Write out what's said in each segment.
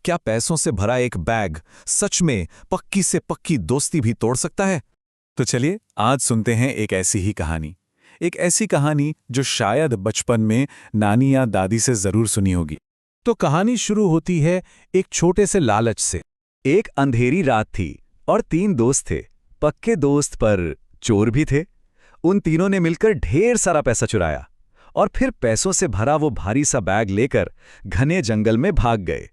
क्या पैसों से भरा एक बैग सच में पक्की से पक्की दोस्ती भी तोड़ सकता है? तो चलिए आज सुनते हैं एक ऐसी ही कहानी। एक ऐसी कहानी जो शायद बचपन में नानी या दादी से जरूर सुनी होगी। तो कहानी शुरू होती है एक छोटे से लालच से। एक अंधेरी रात थी और 3 दोस्त थे। पक्के दोस्त पर चोर भी थे। उन तीनों ने मिलकर ढेर सारा पैसा चुराया और फिर पैसों से भरा वो भारी सा बैग लेकर घने जंगल में भाग गए।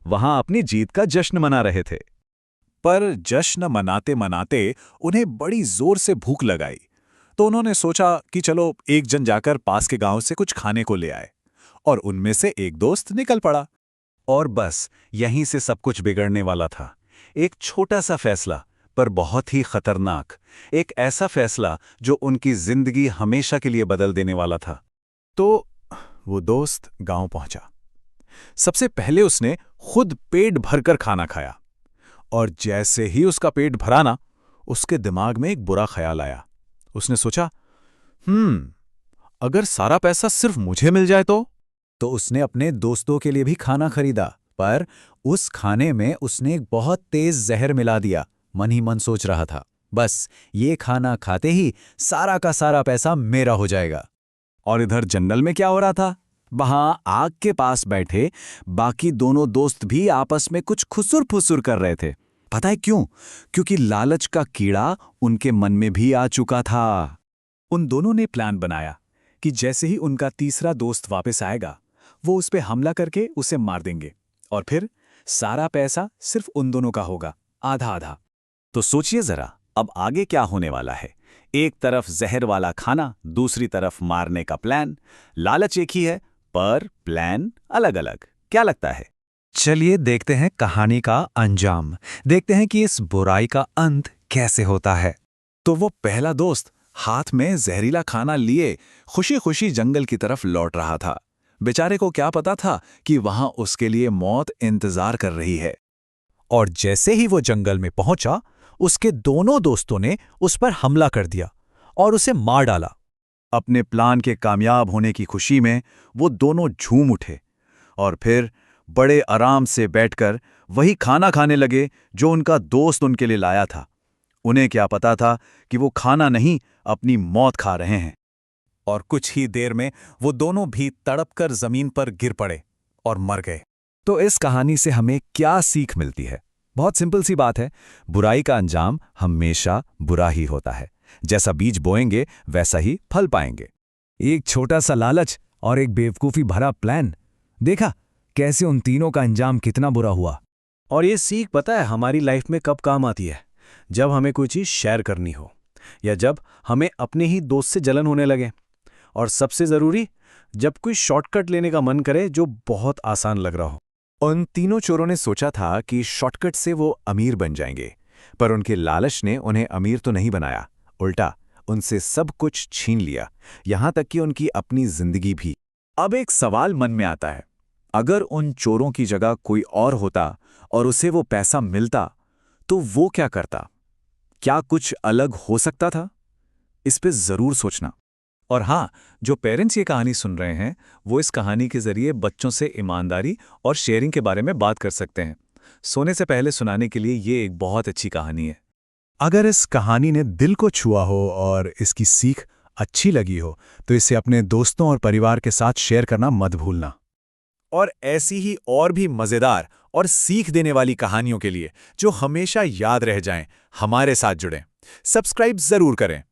वहां अपनी जीत का जश्न मना रहे थे। पर जश्न मनाते मनाते उन्हें बड़ी जोर से भूख लगाई, तो उन्होंने सोचा कि चलो एक जन जाकर पास के गांव से कुछ खाने को ले आए। और उनमें से एक दोस्त निकल पड़ा। और बस यहीं से सब कुछ बिगड़ने वाला था। एक छोटा सा फैसला, पर बहुत ही खतरनाक। एक ऐसा फैसला जो उनकी जिंदगी हमेशा के लिए बदल देने वाला था। तो वो दोस्त गांव पहुंचा। सबसे पहले उसने खुद पेट भरकर खाना खाया, और जैसे ही उसका पेट भरा ना, उसके दिमाग में एक बुरा ख्याल आया। उसने सोचा, अगर सारा पैसा सिर्फ मुझे मिल जाए तो उसने अपने दोस्तों के लिए भी खाना खरीदा, पर उस खाने में उसने एक बहुत तेज जहर मिला दिया। मन ही मन सोच रहा था, बस ये खाना खाते ही सारा का सारा पैसा मेरा हो जाएगा। और इधर जंगल में क्या हो रहा था? वहां आग के पास बैठे बाकी दोनों दोस्त भी आपस में कुछ खुसुर-फुसुर कर रहे थे। पता है क्यों? क्योंकि लालच का कीड़ा उनके मन में भी आ चुका था। उन दोनों ने प्लान बनाया कि जैसे ही उनका तीसरा दोस्त वापस आएगा, वो उस पे हमला करके उसे मार देंगे, और फिर सारा पैसा सिर्फ उन दोनों का होगा, आधा आधा। तो सोचिए जरा, अब आगे क्या होने वाला है। एक तरफ जहर वाला खाना, दूसरी तरफ मारने का प्लान। लालच एक ही है, पर प्लान अलग अलग। क्या लगता है? चलिए देखते हैं कहानी का अंजाम। देखते हैं कि इस बुराई का अंत कैसे होता है। तो वो पहला दोस्त हाथ में जहरीला खाना लिए खुशी खुशी जंगल की तरफ लौट रहा था। बेचारे को क्या पता था कि वहां उसके लिए मौत इंतजार कर रही है। और जैसे ही वो जंगल में पहुंचा, उसके दोनों दोस्तों ने उस पर हमला कर दिया और उसे मार डाला। अपने प्लान के कामयाब होने की खुशी में वो दोनों झूम उठे और फिर बड़े आराम से बैठकर वही खाना खाने लगे जो उनका दोस्त उनके लिए लाया था। उन्हें क्या पता था कि वो खाना नहीं, अपनी मौत खा रहे हैं। और कुछ ही देर में वो दोनों भी तड़पकर जमीन पर गिर पड़े और मर गए। तो इस कहानी से हमें क्या सीख मिलती है? बहुत सिंपल सी बात है, बुराई का अंजाम हमेशा बुरा ही होता है। जैसा बीज बोएंगे वैसा ही फल पाएंगे। एक छोटा सा लालच और एक बेवकूफ़ी भरा प्लान, देखा कैसे उन तीनों का अंजाम कितना बुरा हुआ। और ये सीख पता है हमारी लाइफ में कब काम आती है? जब हमें कोई चीज़ शेयर करनी हो, या जब हमें अपने ही दोस्त से जलन होने लगे, और सबसे ज़रूरी, जब कोई शॉर्टकट लेने का मन करे जो बहुत आसान लग रहा हो। उन तीनों चोरों ने सोचा था कि शॉर्टकट से वो अमीर बन जाएंगे, पर उनके लालच ने उन्हें अमीर तो नहीं बनाया, उल्टा उनसे सब कुछ छीन लिया, यहां तक कि उनकी अपनी जिंदगी भी। अब एक सवाल मन में आता है, अगर उन चोरों की जगह कोई और होता और उसे वो पैसा मिलता, तो वो क्या करता? क्या कुछ अलग हो सकता था? इस पे जरूर सोचना। और हाँ, जो पेरेंट्स ये कहानी सुन रहे हैं, वो इस कहानी के जरिए बच्चों से ईमानदारी और शेयरिंग के बारे में बात कर सकते हैं। सोने से पहले सुनाने के लिए ये एक बहुत अच्छी कहानी है। अगर इस कहानी ने दिल को छुआ हो और इसकी सीख अच्छी लगी हो, तो इसे अपने दोस्तों और परिवार के साथ शेयर करना मत भूलना। और ऐसी ही और भी मज़ेदार और सीख देने वाली कहानियों के लिए जो हमेशा याद रह जाएं, हमारे साथ जुड़ें। सब्सक्राइब जरूर करें।